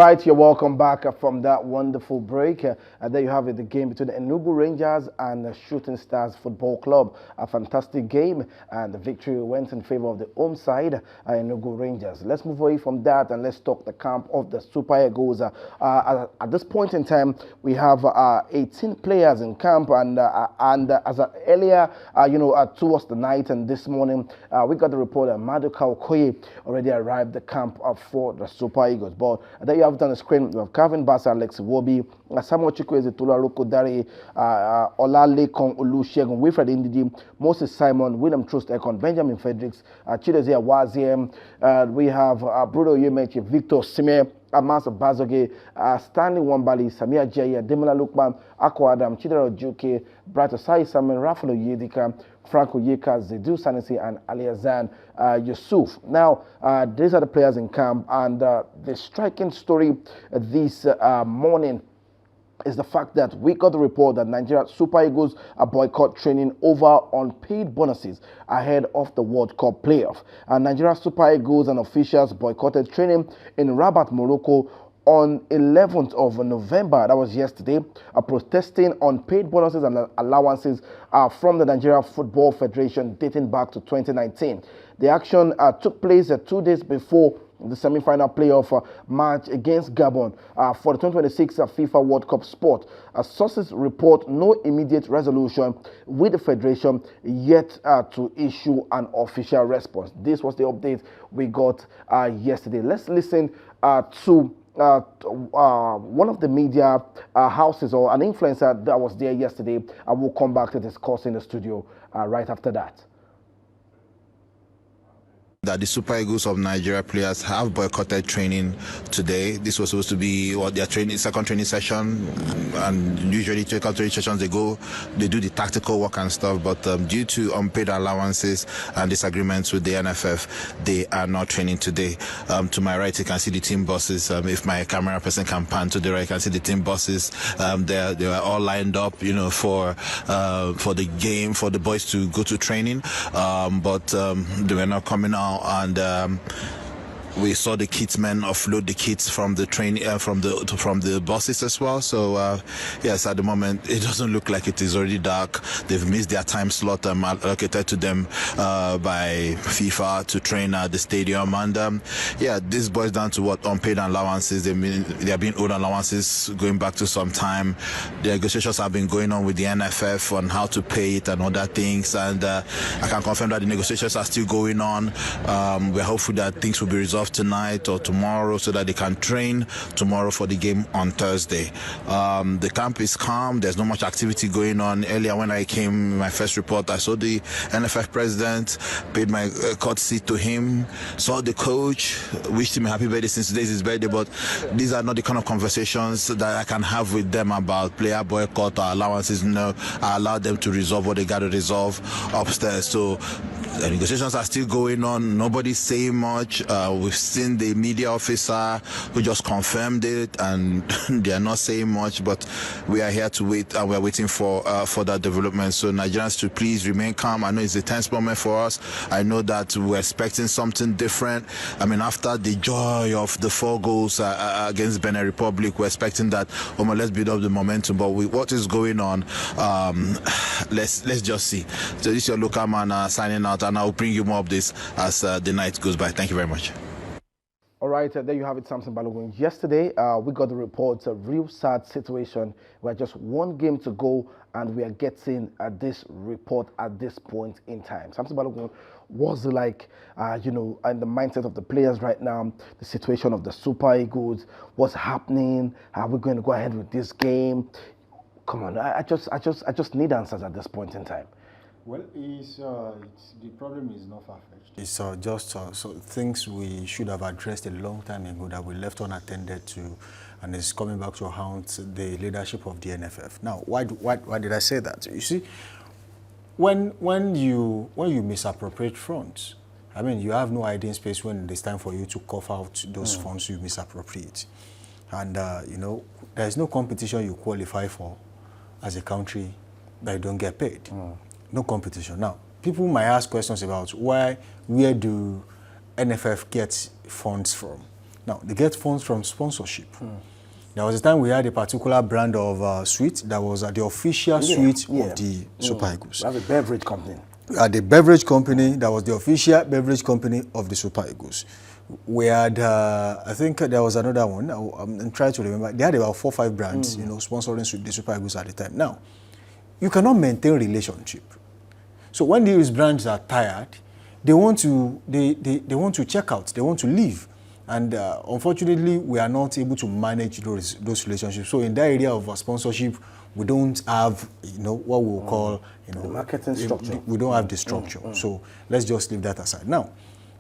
right, you're welcome back from that wonderful break. There you have it, the game between the Enugu Rangers and the Shooting Stars Football Club. A fantastic game, and the victory went in favor of the home side, Enugu Rangers. Let's move away from that and let's talk the camp of the Super Eagles. At this point in time, we have 18 players in camp, and as earlier, towards the night and this morning, we got the report that Maduka Okoye already arrived at the camp for the Super Eagles. But there you have it on the screen. We have Calvin Bassey, Alex Iwobi, Samuel Chukwueze, Tolulope Dare, Olalekan Olusegun, Wilfred Ndidi, Moses Simon, William Troost-Ekong, Benjamin Fredericks, Chidozie Awaziem. We have Bruno Yemechi, Victor Osimhen, Amas Bazoge, Stanley Wambali, Samia Jaya, Demola Lukman, Akwa Adam, Chidera Ojuke, Bright Osai Samuel, Rafael Oyedika, Franco Yeka, Zedu Sanisi, and Aliazan Yusuf. Now, these are the players in camp, and the striking story this morning is the fact that we got the report that Nigeria Super Eagles are boycott training over unpaid bonuses ahead of the World Cup playoff. And Nigeria Super Eagles and officials boycotted training in Rabat, Morocco on 11th of November, that was yesterday, protesting unpaid bonuses and allowances from the Nigeria Football Federation dating back to 2019. The action took place 2 days before the semi-final playoff match against Gabon for the 2026 FIFA World Cup sport. Sources report no immediate resolution with the Federation yet to issue an official response. This was the update we got yesterday. Let's listen to one of the media houses or an influencer that was there yesterday. I will come back to discuss in the studio right after that. That the Super Eagles of Nigeria players have boycotted training today. This was supposed to be their second training session, and usually technical training sessions they do the tactical work and stuff, but due to unpaid allowances and disagreements with the NFF, they are not training today. To my right, you can see the team buses. If my camera person can pan to the right, you can see the team buses. They were all lined up, for the game, for the boys to go to training, but they were not coming out. And we saw the kits men offload the kits from the from the buses as well. So yes, at the moment it doesn't look like it is already dark. They've missed their time slot allocated to them by FIFA to train at the stadium. And this boils down to what unpaid allowances. They have been owed allowances going back to some time. The negotiations have been going on with the NFF on how to pay it and other things. And I can confirm that the negotiations are still going on. We're hopeful that things will be resolved tonight or tomorrow so that they can train tomorrow for the game on Thursday. The camp is calm. There's not much activity going on. Earlier when I came, my first report, I saw the NFF president, paid my courtesy to him, saw the coach, wished him a happy birthday since today's his birthday, but these are not the kind of conversations that I can have with them about player boycott or allowances. No, I allow them to resolve what they got to resolve upstairs. So the negotiations are still going on. Nobody's saying much. We've seen the media officer who just confirmed it, and they are not saying much, but we are here to wait, and we're waiting for that development. So Nigerians should please remain calm. I know it's a tense moment for us. I know that we're expecting something different. I mean, after the joy of the 4 goals against Benin Republic, we're expecting that, let's build up the momentum. But with what is going on, let's just see. So this is your local man signing out, and I'll bring you more updates as the night goes by. Thank you very much. All right, there you have it, Samson Balogun. Yesterday, we got the reports, a real sad situation. We're just 1 game to go, and we are getting this report at this point in time. Samson Balogun, what's it like, and the mindset of the players right now, the situation of the Super Eagles, what's happening? Are we going to go ahead with this game? Come on, I just need answers at this point in time. Well, the problem is not far-fetched. It's just things we should have addressed a long time ago that we left unattended to, and it's coming back to haunt the leadership of the NFF. Now, why did I say that? You see, when you misappropriate funds, I mean, you have no idea in space when it's time for you to cough out those funds you misappropriate. And, there's no competition you qualify for as a country that you don't get paid. No competition. Now, people might ask questions about where do NFF get funds from? Now, they get funds from sponsorship. There was a time we had a particular brand of sweet that was the official sweet of the Super Eagles. That's a beverage company. The beverage company that was the official beverage company of the Super Eagles. We had, I think there was another one. I'm trying to remember. They had about 4 or 5 brands, sponsoring the Super Eagles at the time. Now, you cannot maintain relationship. So when these brands are tired, they want to check out. They want to leave. And unfortunately, we are not able to manage those relationships. So in that area of sponsorship, we don't have, what we will call, the marketing structure. We don't have the structure. So let's just leave that aside. Now,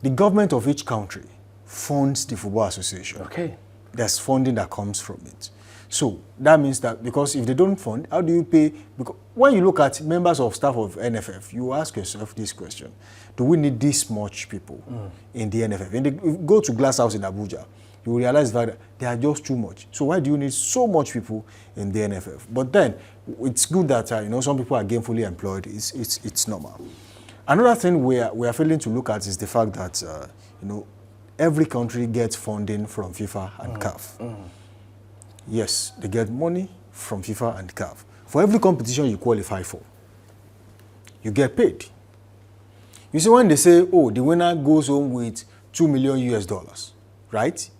the government of each country funds the football association. Okay. There's funding that comes from it. So that means that, because if they don't fund, how do you pay? Because when you look at members of staff of NFF, you ask yourself this question: do we need this much people in the NFF? If you go to Glass House in Abuja, you will realize that they are just too much. So why do you need so much people in the NFF? But then it's good that some people are gainfully employed. It's normal. Another thing we are failing to look at is the fact that every country gets funding from FIFA and CAF. Yes, they get money from FIFA and CAF. For every competition you qualify for, you get paid. You see, when they say, oh, the winner goes home with $2 million, right?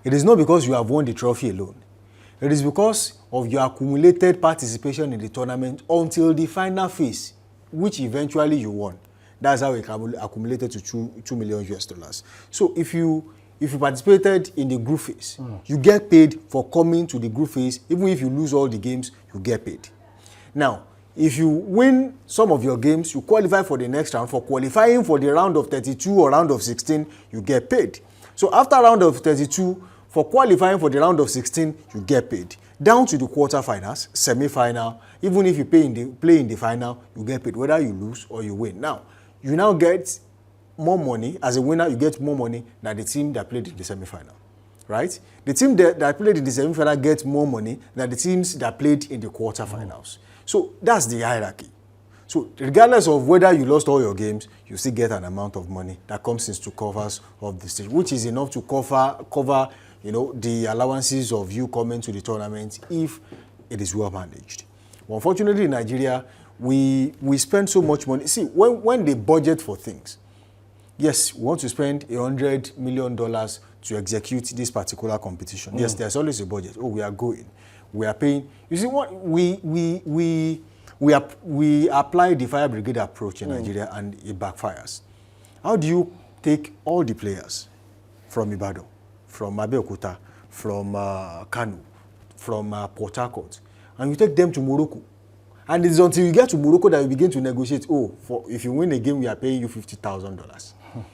It is not because you have won the trophy alone. It is because of your accumulated participation in the tournament until the final phase, which eventually you won. That's how it accumulated to $2 million. So if you participated in the group phase, you get paid for coming to the group phase. Even if you lose all the games, you get paid. Now, if you win some of your games, you qualify for the next round. For qualifying for the round of 32 or round of 16, you get paid. So after round of 32, for qualifying for the round of 16, you get paid. Down to the quarterfinals, semi-final, even if you play in the final, you get paid, whether you lose or you win. Now, you now get more money. As a winner, you get more money than the team that played in the semi-final, right? The team that played in the semi-final gets more money than the teams that played in the quarterfinals. So that's the hierarchy. So regardless of whether you lost all your games, you still get an amount of money that comes into covers of the stage, which is enough to cover the allowances of you coming to the tournament if it is well managed. But unfortunately, in Nigeria, we spend so much money. See, when they budget for things, yes, we want to spend $100 million to execute this particular competition. Yes, there's always a budget. Oh, we are going. We are paying. You see, what we apply the fire brigade approach in Nigeria, and it backfires. How do you take all the players from Ibadan, from Abeokuta, from Kano, from Port Harcourt, and you take them to Morocco? And it's until you get to Morocco that you begin to negotiate. Oh, if you win a game, we are paying you $50,000.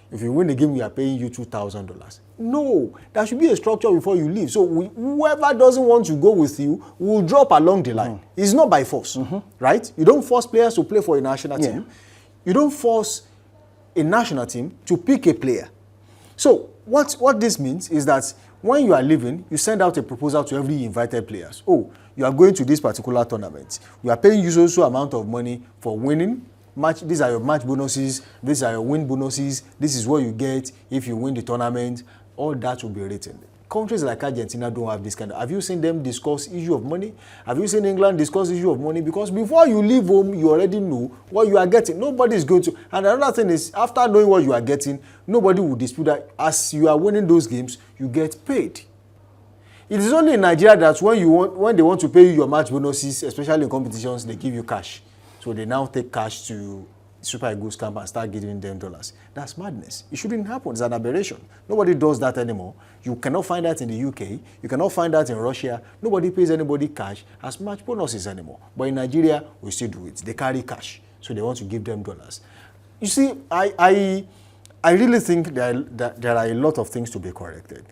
If you win a game, we are paying you $2,000. No, there should be a structure before you leave. So whoever doesn't want to go with you will drop along the line. It's not by force, right? You don't force players to play for a national team. You don't force a national team to pick a player. So what this means is that when you are leaving, you send out a proposal to every invited players. Oh, you are going to this particular tournament. We are paying you so amount of money for winning. These are your match bonuses. These are your win bonuses. This is what you get if you win the tournament. All that will be written. Countries like Argentina don't have this kind of. Have you seen them discuss issue of money? Have you seen England discuss issue of money? Because before you leave home, you already know what you are getting. Nobody is going to. And another thing is, after knowing what you are getting, nobody will dispute that as you are winning those games, you get paid. It is only in Nigeria that when they want to pay you your match bonuses, especially in competitions, they give you cash. So they now take cash to Super Eagles camp and start giving them dollars. That's madness. It shouldn't happen. It's an aberration. Nobody does that anymore. You cannot find that in the UK. You cannot find that in Russia. Nobody pays anybody cash as match bonuses anymore. But in Nigeria, we still do it. They carry cash. So they want to give them dollars. You see, I really think that there are a lot of things to be corrected.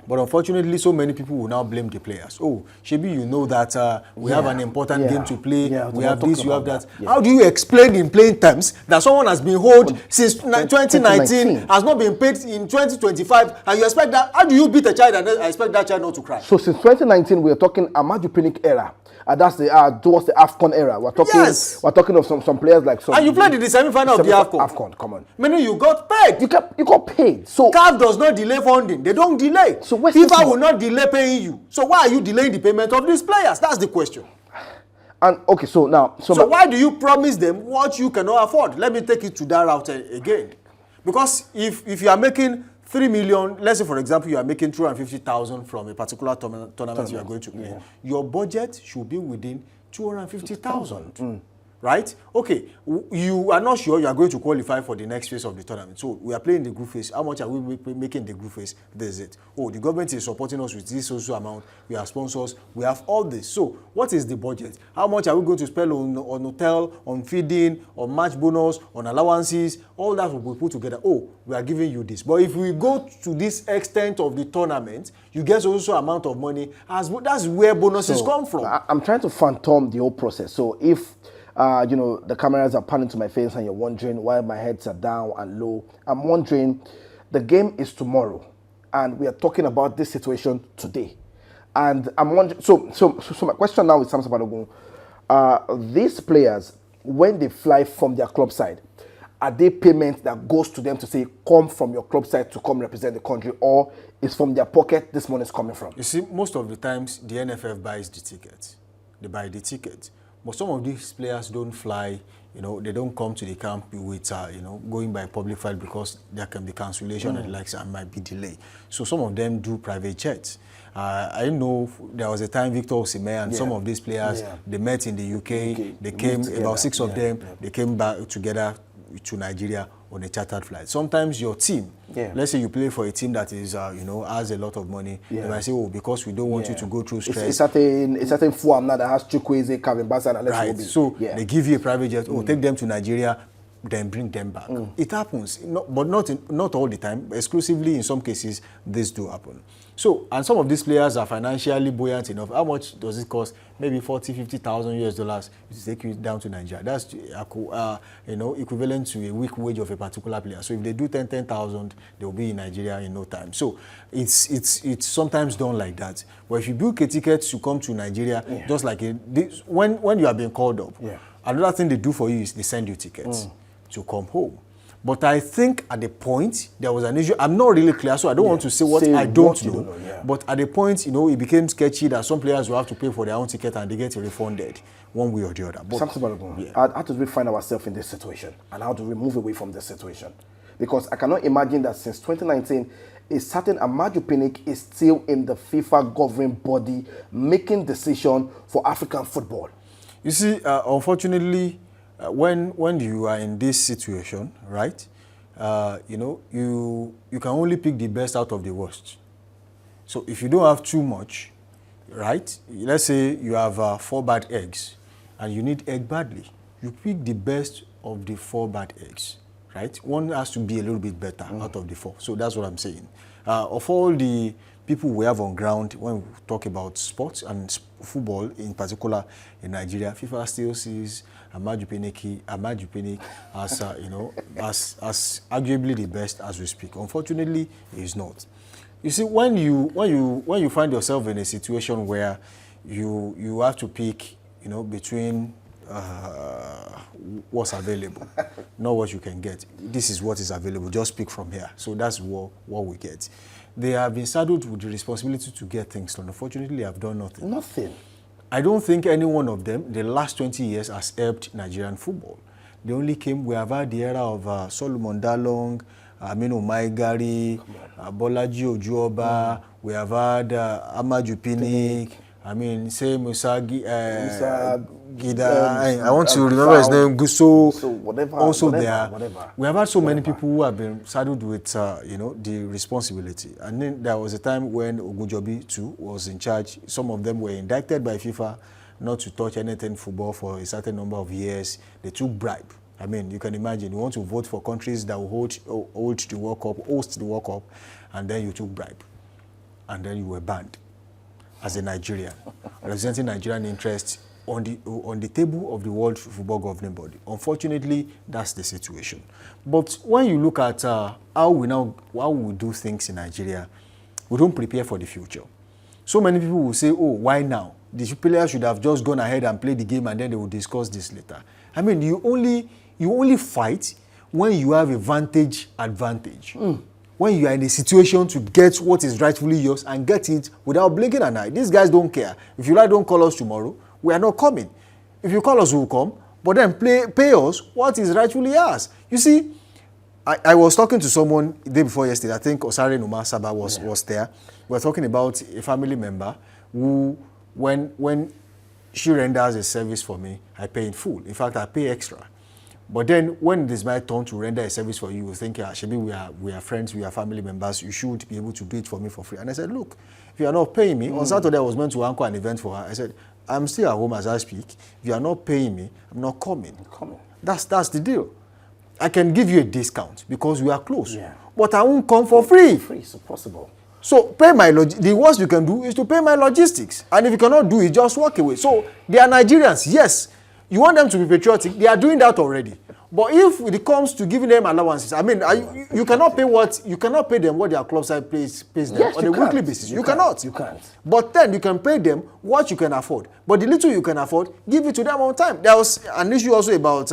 But unfortunately, so many people will now blame the players. Oh, Shebi, you know that we have an important game to play. We have this, you have that. How do you explain in plain terms that someone has been held since 2019, has not been paid in 2025, and you expect that? How do you beat a child and expect that child not to cry? So since 2019, we are talking Amaju Pinnick era. That's towards the AFCON era. We're talking of some players like some. And you played in the semi-final of the AFCON. AFCON, come on. Meaning you got paid. You got paid. So CAF does not delay funding. They don't delay. So FIFA will not delay paying you. So why are you delaying the payment of these players? That's the question. And okay, so now, so why do you promise them what you cannot afford? Let me take it to that route again. Because if you are making 3 million, let's say for example you are making 250,000 from a particular tournament you are going to play, your budget should be within 250,000. Right? Okay, you are not sure you are going to qualify for the next phase of the tournament. So we are playing the group phase. How much are we making the group phase? This is it. Oh, the government is supporting us with this social amount. We have sponsors. We have all this. So what is the budget? How much are we going to spend on hotel, on feeding, on match bonus, on allowances? All that will be put together. Oh, we are giving you this. But if we go to this extent of the tournament, you get also amount of money. That's where bonuses come from. I'm trying to phantom the whole process. So if the cameras are panning to my face and you're wondering why my heads are down and low, I'm wondering, the game is tomorrow and we are talking about this situation today. And I'm wondering, so my question now is, Samson Balogun, these players, when they fly from their club side, are they payments that goes to them to say, come from your club side to come represent the country, or is from their pocket this money is coming from? You see, most of the times the NFF buys the tickets. They buy the tickets. But some of these players don't fly, they don't come to the camp with, going by public flight because there can be cancellation and likes and might be delay. So some of them do private jets. I know there was a time Victor Osimhen and some of these players, they met in the UK, they came, about 6 of them, they came back together to Nigeria on a chartered flight. Sometimes your team, let's say you play for a team that is, has a lot of money, they might say, oh, because we don't want you to go through stress. It's certain form now that has Chukwueze, Kevin Bassett, and right. So they give you a private jet, take them to Nigeria, then bring them back. It happens, but not all the time. Exclusively in some cases, this do happen. So, and some of these players are financially buoyant enough. How much does it cost? Maybe 40,000-50,000 US dollars to take you down to Nigeria. That's equivalent to a week wage of a particular player. So if they do 10,000, they will be in Nigeria in no time. So it's sometimes done like that. But if you book a ticket to come to Nigeria, just like when you are being called up, another thing they do for you is they send you tickets to come home. But I think at the point, there was an issue. I'm not really clear, so I don't want to say what I don't know. But at the point, it became sketchy that some players will have to pay for their own ticket and they get refunded one way or the other. But how do we find ourselves in this situation? And how do we move away from this situation? Because I cannot imagine that since 2019, a certain Amaju Pinnick is still in the FIFA governing body making decision for African football. You see, unfortunately, when you are in this situation, right, you can only pick the best out of the worst. So if you don't have too much, right, let's say you have 4 bad eggs and you need egg badly, you pick the best of the 4 bad eggs, right? One has to be a little bit better out of the 4. So that's what I'm saying. Of all the people we have on ground, when we talk about sports and football in particular in Nigeria, FIFA still sees Amaju Pinnick as as arguably the best as we speak. Unfortunately, he's not. You see, when you find yourself in a situation where you have to pick, between what's available, not what you can get. This is what is available. Just pick from here. So that's what we get. They have been saddled with the responsibility to get things done. Unfortunately, they have done nothing. Nothing. I don't think any one of them, the last 20 years, has helped Nigerian football. They only came, we have had the era of Solomon Dalong, Aminu Maigari, Bolaji Ojuoba, we have had Amaju Pinnick, Musa Gida, I want to remember his name, Gusso, whatever. We have had so many people who have been saddled with, the responsibility. And then there was a time when Ogunjobi too was in charge. Some of them were indicted by FIFA not to touch anything football for a certain number of years. They took bribe. You can imagine, you want to vote for countries that will host the World Cup, and then you took bribe. and then you were banned as a Nigerian, representing Nigerian interests on the table of the World Football Governing Body. Unfortunately, that's the situation. But when you look at how we do things in Nigeria, we don't prepare for the future. So many people will say, oh, why now? The players should have just gone ahead and played the game and then they will discuss this later. I mean, you only fight when you have a advantage. When you are in a situation to get what is rightfully yours and get it without blinking an eye. These guys don't care. If you like, don't call us tomorrow. We are not coming. If you call us, we will come. But then pay us what is rightfully ours. You see, I was talking to someone the day before yesterday. I think Osare Numa Saba was there. We were talking about a family member who, when she renders a service for me, I pay in full. In fact, I pay extra. But then when it is my turn to render a service for you, you think, Shebi, we are friends, we are family members, you should be able to do it for me for free. And I said, look, if you are not paying me, on Saturday I was meant to anchor an event for her. I said, I'm still at home as I speak. If you are not paying me, I'm not coming. That's the deal. I can give you a discount because we are close. Yeah. But I won't come for free. It's impossible. So the worst you can do is to pay my logistics. And if you cannot do it, just walk away. So they are Nigerians, yes. You want them to be patriotic, they are doing that already. But if it comes to giving them allowances, I mean, you cannot pay them what their club side pays them on a weekly basis. You cannot. You can't. But then you can pay them what you can afford. But the little you can afford, give it to them on time. There was an issue also about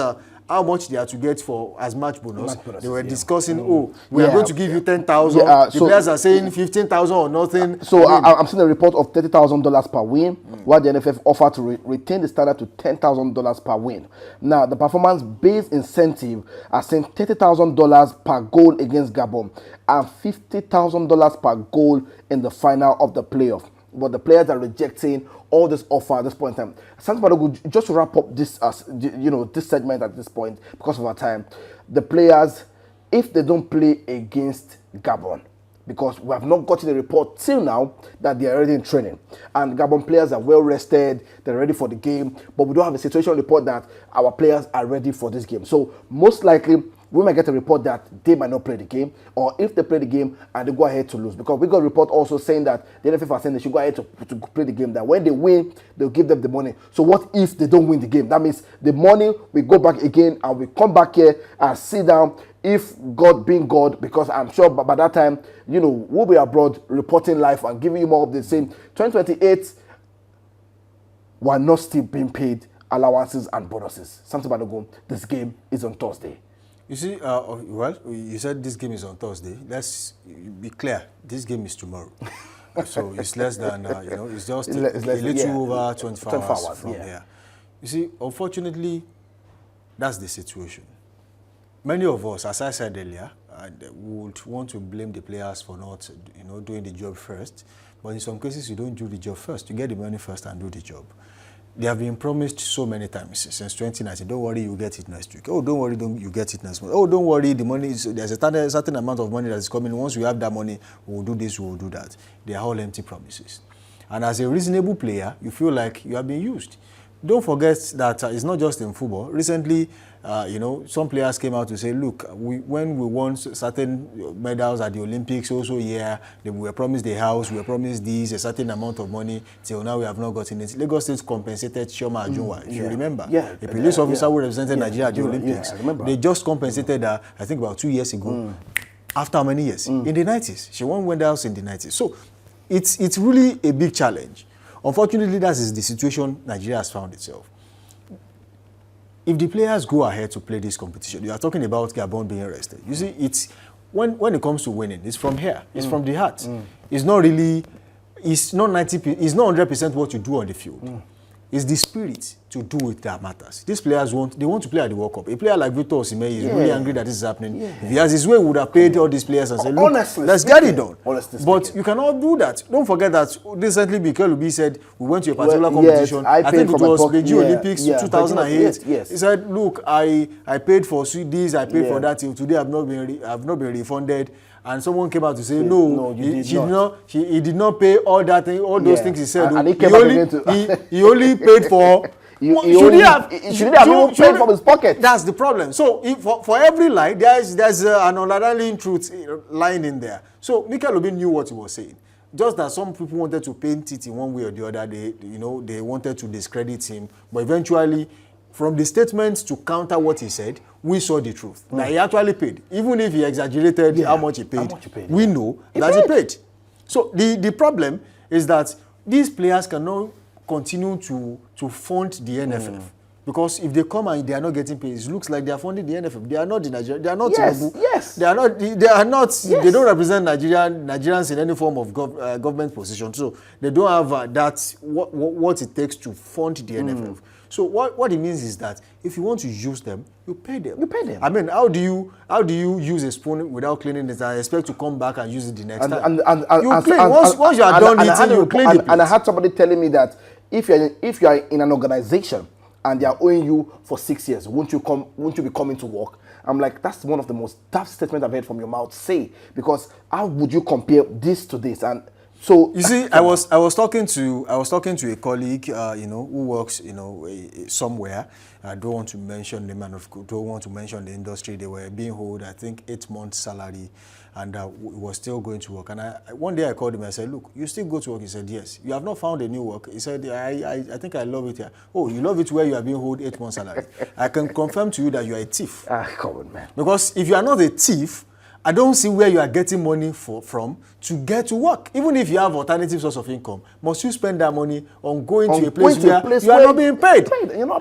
how much they are to get for as match bonus. They were discussing, we are going to give you 10,000. The players are saying 15,000 or nothing. So I'm seeing a report of $30,000 per win, while the NFF offered to retain the standard to $10,000 per win. Now, the performance-based incentive are saying $30,000 per goal against Gabon and $50,000 per goal in the final of the playoff. But the players are rejecting all this offer at this point in time. Santi, just to wrap up this, this segment at this point, because of our time, the players, if they don't play against Gabon, because we have not gotten a report till now that they are already in training, and Gabon players are well rested, they're ready for the game, but we don't have a situation report that our players are ready for this game. So most likely, we might get a report that they might not play the game, or if they play the game and they go ahead to lose. Because we got a report also saying that the NFF are saying they should go ahead to play the game, that when they win, they'll give them the money. So what if they don't win the game? That means the money will go back again and we come back here and sit down, if God being God, because I'm sure by that time, we'll be abroad reporting live and giving you more of the same. 2028, we're not still being paid allowances and bonuses. Something about to go. This game is on Thursday. You see, you said this game is on Thursday. Let's be clear. This game is tomorrow. So it's less than, it's just a little over 24 hours from here. You see, unfortunately, that's the situation. Many of us, as I said earlier, would want to blame the players for not, doing the job first. But in some cases, you don't do the job first. You get the money first and do the job. They have been promised so many times since 2019. Don't worry, you get it next week. Oh, don't worry, you get it next month. Oh, don't worry, the money there's a certain amount of money that is coming. Once we have that money, we'll do this, we'll do that. They are all empty promises. And as a reasonable player, you feel like you are being used. Don't forget that it's not just in football. Recently, some players came out to say, look, when we won certain medals at the Olympics, also we were promised the house, we were promised this, a certain amount of money, till now we have not gotten it. Lagos State compensated Chioma Ajunwa, if you remember. A police officer who represented Nigeria at the Olympics. They just compensated her, I think about 2 years ago. After how many years? In the 90s. She won medals in the 90s. So it's really a big challenge. Unfortunately, that is the situation Nigeria has found itself. If the players go ahead to play this competition, you are talking about Gabon being arrested. You see, it's when it comes to winning, it's from here. It's from the heart. It's not really, it's not 90%, it's not 100% what you do on the field. It's the spirit to do it that matters. These players want to play at the World Cup. A player like Victor Osimhen is really angry that this is happening. If he has his way, he would have paid all these players and said, look, let's get it done. But you cannot do that. Don't forget that recently Mikel Obi said we went to a particular competition. I think it was the Olympics 2008. He said, look, I paid for this, I paid for that. Till today I've not been refunded. And someone came out to say, no, he did not pay all that thing, all those things he said. And he only paid for. He shouldn't have paid from his pocket. That's the problem. So for every lie, there's an underlying truth lying in there. So Mikel Obi knew what he was saying. just that some people wanted to paint it in one way or the other. They wanted to discredit him, but eventually, from the statements to counter what he said, we saw the truth. That he actually paid. Even if he exaggerated how much he paid, we know that he paid. So the problem is that these players cannot continue to fund the NFF. Because if they come and they are not getting paid, it looks like they are funding the NFF. They are not the Nigerian. They are not. Yes. They are not. They are not. Yes. They don't represent Nigerians in any form of government position. So they don't have what it takes to fund the NFF. So what it means is that if you want to use them, you pay them. You pay them. I mean, how do you use a spoon without cleaning it and expect to come back and use it the next time? You clean. Once you are done eating, you clean it. And I had somebody telling me that if you are in an organization and they are owing you for 6 years, won't you be coming to work? I'm like, that's one of the most tough statements I've heard from your mouth. Say, because how would you compare this to this? And so you see, I was talking to a colleague, who works, somewhere. I don't want to mention the man, don't want to mention the industry. They were being owed, I think, 8 months salary, and was still going to work. And one day I called him. I said, "Look, you still go to work?" He said, "Yes." "You have not found a new work?" He said, I think I love it here." "Oh, you love it where you are being owed 8 months salary?" I can confirm to you that you are a thief. Come on, man. Because if you are not a thief, I don't see where you are getting money from to get to work. Even if you have alternative source of income, must you spend that money on going to a place where you are not being paid?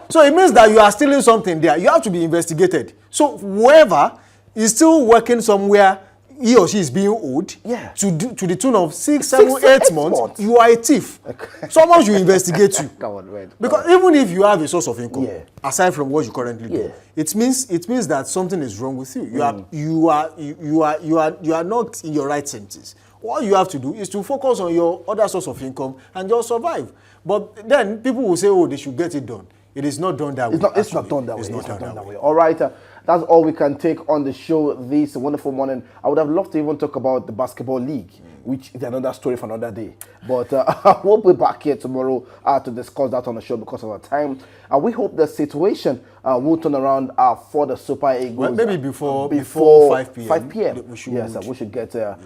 So it means that you are stealing something there. You have to be investigated. So whoever is still working somewhere, he or she is being owed to the tune of 6, 7, 8 months, you are a thief. Someone should investigate you. Come on, man. Because even if you have a source of income, aside from what you currently do, it means that something is wrong with you. You are not in your right senses. All you have to do is to focus on your other source of income and just survive. But then people will say, "Oh, they should get it done." It is not done that way. It's not done that way. All right. That's all we can take on the show this wonderful morning. I would have loved to even talk about the basketball league, which is another story for another day. But we'll be back here tomorrow to discuss that on the show because of our time. We hope the situation will turn around for the Super Eagles. Well, maybe before 5 p.m. 5 p.m. We should get a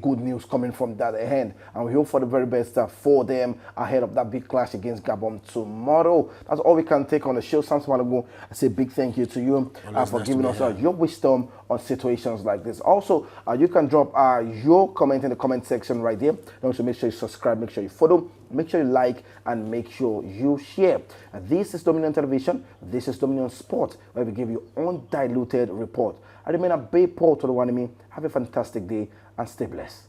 good news coming from that end, and we hope for the very best for them ahead of that big clash against Gabon tomorrow. That's all we can take on the show. Samson Malago, I say a big thank you to you for giving us your wisdom on situations like this. Also, you can drop your comment in the comment section right there. Also, make sure you subscribe, make sure you follow, make sure you like, and make sure you share. This is Dominion Television. This is Dominion Sport, where we give you undiluted report. I remain a Bay Paul to the one me. Have a fantastic day and stay blessed.